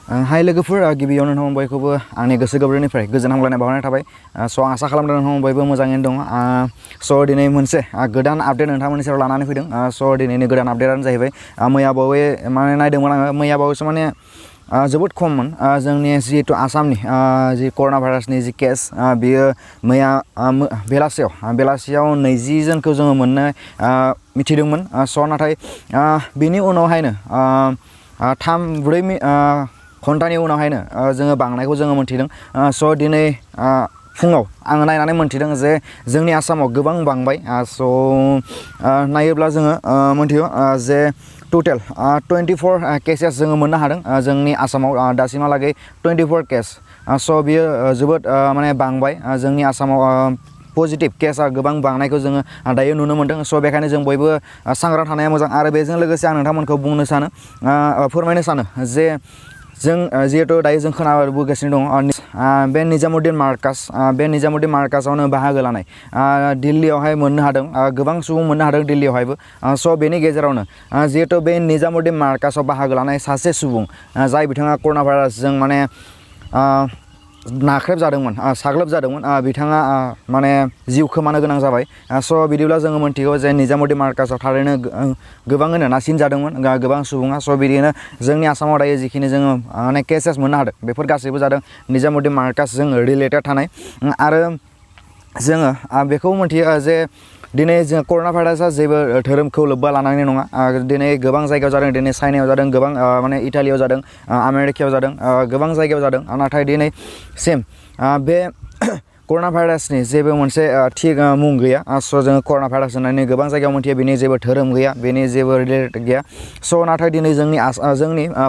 हाय लोगोफोर गिबियावनो नोंथांमोन बयखौबो आंनि गोसो गोरबोनिफ्राय गोजोन हामलायनाय बावहरनाय थाबाय स' आं आसा खालामदों नोंथांमोन बयबो मोजाङैनो दङ स' दिनै मोनसे गोदान आपडेट नोंथांमोननि सेराव लानानै फैदों स' दिनैनि गोदान आपडेटआनो जाहैबाय मैया बावै माने नायदोंमोन आङो मैया बावैसो माने जोबोद खममोन जोंनि जिहेतु आसामनि जि कर'ना भाइरासनि जि केस बियो मैया बेलासियाव 20 जनखौ जोङो मोननो मिथिदोंमोन स' नाथाय बिनि उनावहायनो 3-4 घन्टानि उनावहायनो जोङो बांनायखौ जोङो मोनथिदों स' दिनै फुङाव आङो नायनानै मोनथिदों जे जोंनि आसामाव गोबां बांबाय स' नायोब्ला जोङो मोनथियो जे टटेल 24 केसेस जोङो मोननो हादों जोंनि आसामाव दासिमहालागै 24 केस स' बियो जोबोद माने बांबाय जोंनि आसामाव पजिटिभ केसा गोबां बांनायखौ जोङो दायो नुनो मोनदों स' बेखायनो जों बयबो सांग्रां थानाया मोजां आरो बेजों लोगोसे आं नोंथांमोनखौ बुंनो सानो फोरमायनो सानो जे जों जिहेतु दायो जों खोनाबोगासिनो दङ बे निजामुद्दिन मार्कासावनो बाहागो लानाय दिल्लीयावहाय मोननो हादों गोबां सुबुं मोननो हादों दिल्लीयावहायबो स' बेनि गेजेरावनो जिहेतु बे निजामुद्दिन मार्कासाव बाहागो लानाय सासे सुबुं जाय बिथाङा कर'ना भाइरासजों माने नाख्रेबजादोंमोन साग्लोबजादोंमोन बिथाङा माने जिउ खोमानो गोनां जाबाय स' बिदिब्ला जोङो मोनथिगौ जे निजामुद्दिन मार्कासाव थारैनो गोबाङैनो नारसिन जादोंमोन गोबां सुबुङा स' बिदिनो जोंनि आसामाव दायो जिखिनि जोङो माने केसेस मोननो हादों बेफोर गासैबो जादों निजामुद्दिन मार्कासजों रिलेटेड थानाय आरो जोङो बेखौ मोनथियो जे दिनै जों कर'ना भाइरासआ जेबो धोरोमखौ लोब्बा लानानै नङा दिनै गोबां जायगायाव जादों दिनै चाइनायाव जादों गोबां माने इटालियाव जादों आमेरिकायाव जादों गोबां जायगायाव जादों नाथाय दिनै सेम बे कर'ना भाइरासनि जेबो मोनसे थि मुं गैया स' जोङो कर'ना भाइरास होननानै गोबां जायगायाव मोनथियो बेनि जेबो धोरोम गैया बेनि जेबो रिलेटेड गैया स' नाथाय दिनै जोंनि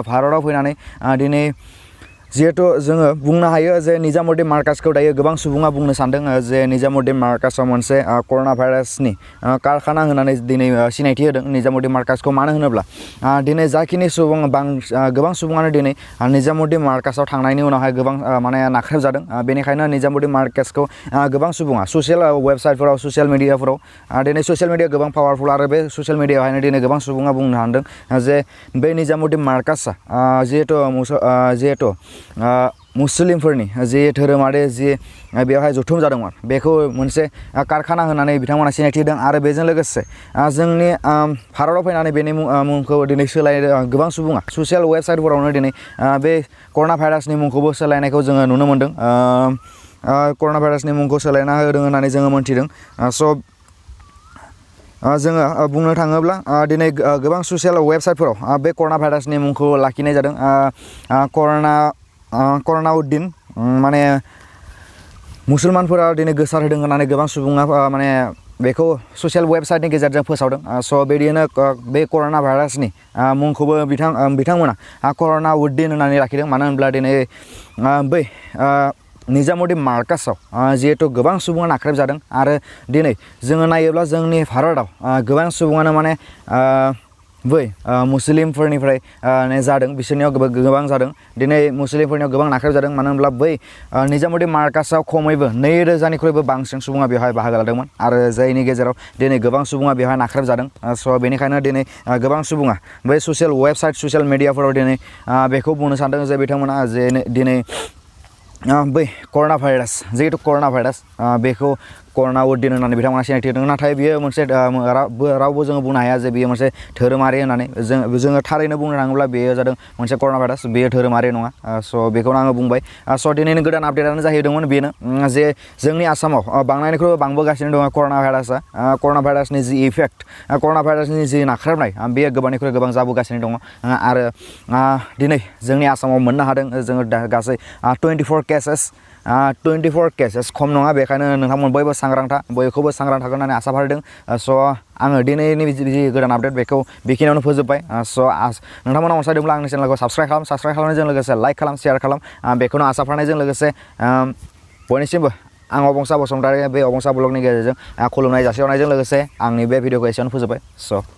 भारताव फैनानै दिनै जिहेतु जोङो बुंनो हायो जे निजामुद्दिन मार्कासखौ दायो गोबां सुबुङा बुंनो सानदों जे निजामुद्दिन मार्कासाव मोनसे कर'ना भाइरासनि कारखाना होनानै दिनै सिनायथि होदों निजामुद्दिन मार्कासखौ मानो होनोब्ला दिनै जाखिनि सुबुं गोबां सुबुङानो दिनै निजामुद्दिन मार्कासाव थांनायनि उनावहाय गोबां माने नाख्रेबजादों बेनिखायनो निजामुद्दिन मार्कासखौ गोबां सुबुङा ससियेल वेबसाइटफोराव ससियेल मिडियाफोराव दिनै ससियेल मिडिया गोबां पावारफुल आरो बे ससियेल मिडियायावहायनो दिनै गोबां सुबुङा बुंनो हादों जे बे निजामुद्दिन मार्कासआ जिहेतु मुस्लिमफोरनि जि धोरोमारि जि बेवहाय जथुम जादोंमोन बेखौ मोनसे कारखाना होनानै बिथांमोना सिनायथि होदों आरो बेजों लोगोसे जोंनि भारताव फैनानै बेनि मुंखौ दिनै सोलायदों गोबां सुबुङा ससियेल वेबसाइटफोरावनो दिनै बे कर'ना भाइरासनि मुंखौबो सोलायनायखौ जोङो नुनो मोन्दों कर'ना भाइरासनि मुंखौ सोलायना होदों होननानै जोङो मोनथिदों स' जोङो बुंनो थाङोब्ला दिनै गोबां ससियेल वेबसाइटफोराव बे कर'ना भाइरासनि मुंखौ लाखिनाय जादों कर'नाउद्दिन माने मुसलमानफोरा दिनै गोसार होदों होननानै गोबां सुबुङा माने बेखौ ससियेल वेबसाइटनि गेजेरजों फोसावदों स' बिदिनो बे कर'ना भाइरासनि मुंखौबो बिथांमोना कर'नाउद्दिन होननानै लाखिदों मानो होनब्ला दिनै बै निजामुद्दिन मार्कासाव जिहेतु गोबां सुबुङा नाख्रेबजादों आरो दिनै जोङो नायोब्ला जोंनि भारताव गोबां सुबुङानो माने बै मुस्लिमफोरनिफ्राय जादों बिसोरनियाव गोबां जादों दिनै मुस्लिमफोरनियाव गोबां नाख्रेबजादों मानो होनब्ला बै निजामुद्दिन मार्कासाव खमैबो 2000निख्रुइबो बांसिन सुबुङा बेवहाय बाहागो लादोंमोन आरो जायनि गेजेराव दिनै गोबां सुबुङा बेवहाय नाख्रेबजादों स' बेनिखायनो दिनै गोबां सुबुङा बै ससियेल वेबसाइट ससियेल मिडियाफोराव दिनै बेखौ बुंनो सानदों जे बिथांमोना जे दिनै बै कर'ना भाइरास जिहेतु कर'ना भाइरास बेखौ कर'नाउद्दिन होननानै बिथांमोना सिनायथि होदों नाथाय बियो मोनसे रावबो जोङो बुंनो हाया जे बियो मोनसे धोरोमारि होननानै जोङो थारैनो बुंनो थाङोब्ला बेयो जादों मोनसे कर'ना भाइरास बेयो धोरोमारि नङा स' बेखौनो आङो बुंबाय स' दिनैनि गोदान आपडेटआनो जाहैदोंमोन बेनो जे जोंनि आसामाव बांनायनिख्रुइबो बांबोगासिनो दङ कर'ना भाइरासआ कर'ना भाइरासनि जि इफेक्ट कर'ना भाइरासनि जि नाख्रेबनाय बेयो गोबांनिख्रुइ गोबां जाबोगासिनो दङ आरो दिनै जोंनि आसामाव मोननो हादों जोङो गासै 24 केसेस खम नङा बेखायनो नोंथांमोन बयबो बयखौबो सांग्रां थागोन होननानै आसा फारिदों स' आङो दिनैनि जि गोदान आपडेट बेखौ बेखिनियावनो फोजोबबाय स' नोंथांमोना अनसायदोंब्ला आंनि चेनेलखौ साबस्क्राइब खालामनायजों लोगोसे लाइक खालाम शेयार खालाम बेखौनो आसा फारिनायजों लोगोसे बयनिसिमबो आं अबंसा बसुमतारी बे अबंसा ब्लगनि गेजेरजों खुलुमनाय जासिहरनायजों लोगोसे आंनि बे भिडिअखौ एसेयावनो फोजोबबाय स'